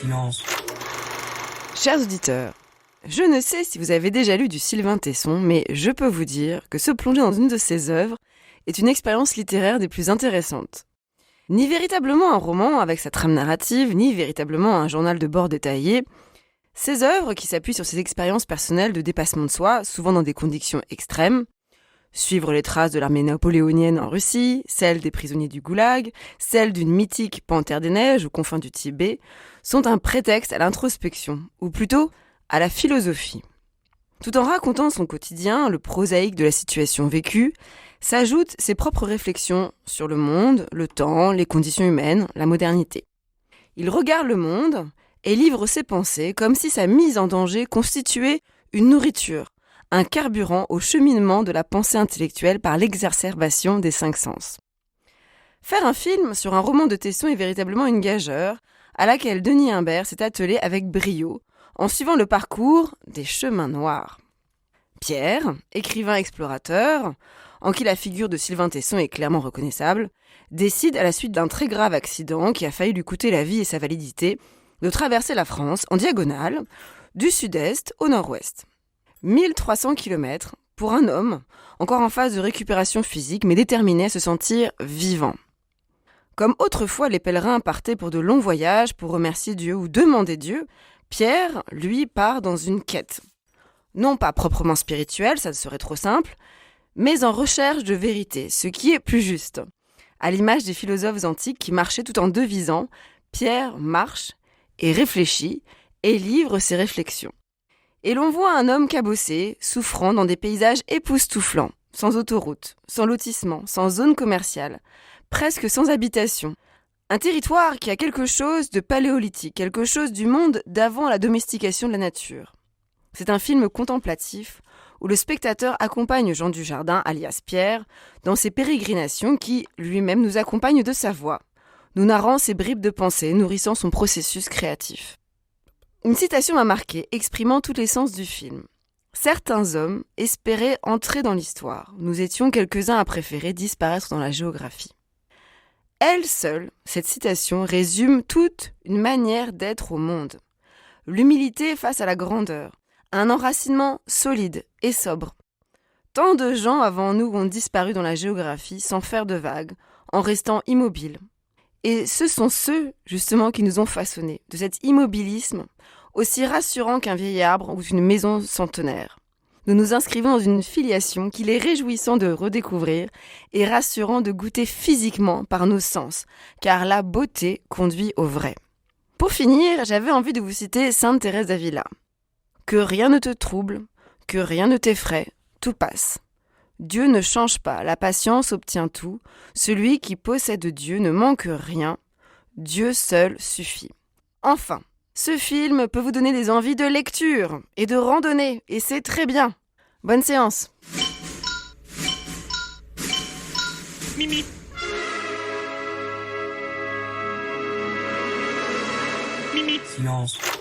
Silence. Chers auditeurs, je ne sais si vous avez déjà lu du Sylvain Tesson, mais je peux vous dire que se plonger dans une de ses œuvres est une expérience littéraire des plus intéressantes. Ni véritablement un roman avec sa trame narrative, ni véritablement un journal de bord détaillé, ces œuvres, qui s'appuient sur ses expériences personnelles de dépassement de soi, souvent dans des conditions extrêmes, suivre les traces de l'armée napoléonienne en Russie, celles des prisonniers du Goulag, celles d'une mythique panthère des neiges aux confins du Tibet, sont un prétexte à l'introspection, ou plutôt à la philosophie. Tout en racontant son quotidien, le prosaïque de la situation vécue, s'ajoutent ses propres réflexions sur le monde, le temps, les conditions humaines, la modernité. Il regarde le monde et livre ses pensées comme si sa mise en danger constituait une nourriture, un carburant au cheminement de la pensée intellectuelle par l'exacerbation des 5 sens. Faire un film sur un roman de Tesson est véritablement une gageure à laquelle Denis Imbert s'est attelé avec brio en suivant le parcours des chemins noirs. Pierre, écrivain explorateur, en qui la figure de Sylvain Tesson est clairement reconnaissable, décide à la suite d'un très grave accident qui a failli lui coûter la vie et sa validité de traverser la France en diagonale du sud-est au nord-ouest. 1300 km pour un homme, encore en phase de récupération physique, mais déterminé à se sentir vivant. Comme autrefois les pèlerins partaient pour de longs voyages pour remercier Dieu ou demander Dieu, Pierre, lui, part dans une quête. Non pas proprement spirituelle, ça serait trop simple, mais en recherche de vérité, ce qui est plus juste. À l'image des philosophes antiques qui marchaient tout en devisant, Pierre marche et réfléchit et livre ses réflexions. Et l'on voit un homme cabossé, souffrant dans des paysages époustouflants, sans autoroute, sans lotissement, sans zone commerciale, presque sans habitation. Un territoire qui a quelque chose de paléolithique, quelque chose du monde d'avant la domestication de la nature. C'est un film contemplatif où le spectateur accompagne Jean Dujardin, alias Pierre, dans ses pérégrinations qui, lui-même, nous accompagne de sa voix, nous narrant ses bribes de pensée, nourrissant son processus créatif. Une citation m'a marquée, exprimant tous les sens du film. Certains hommes espéraient entrer dans l'histoire. Nous étions quelques-uns à préférer disparaître dans la géographie. Elle seule, cette citation, résume toute une manière d'être au monde. L'humilité face à la grandeur, un enracinement solide et sobre. Tant de gens avant nous ont disparu dans la géographie sans faire de vagues, en restant immobiles. Et ce sont ceux, justement, qui nous ont façonnés, de cet immobilisme aussi rassurant qu'un vieil arbre ou une maison centenaire. Nous nous inscrivons dans une filiation qu'il est réjouissant de redécouvrir et rassurant de goûter physiquement par nos sens, car la beauté conduit au vrai. Pour finir, j'avais envie de vous citer Sainte Thérèse d'Avila. Que rien ne te trouble, que rien ne t'effraie, tout passe. Dieu ne change pas, la patience obtient tout. Celui qui possède Dieu ne manque rien. Dieu seul suffit. Enfin, ce film peut vous donner des envies de lecture et de randonnée, et c'est très bien. Bonne séance. Silence.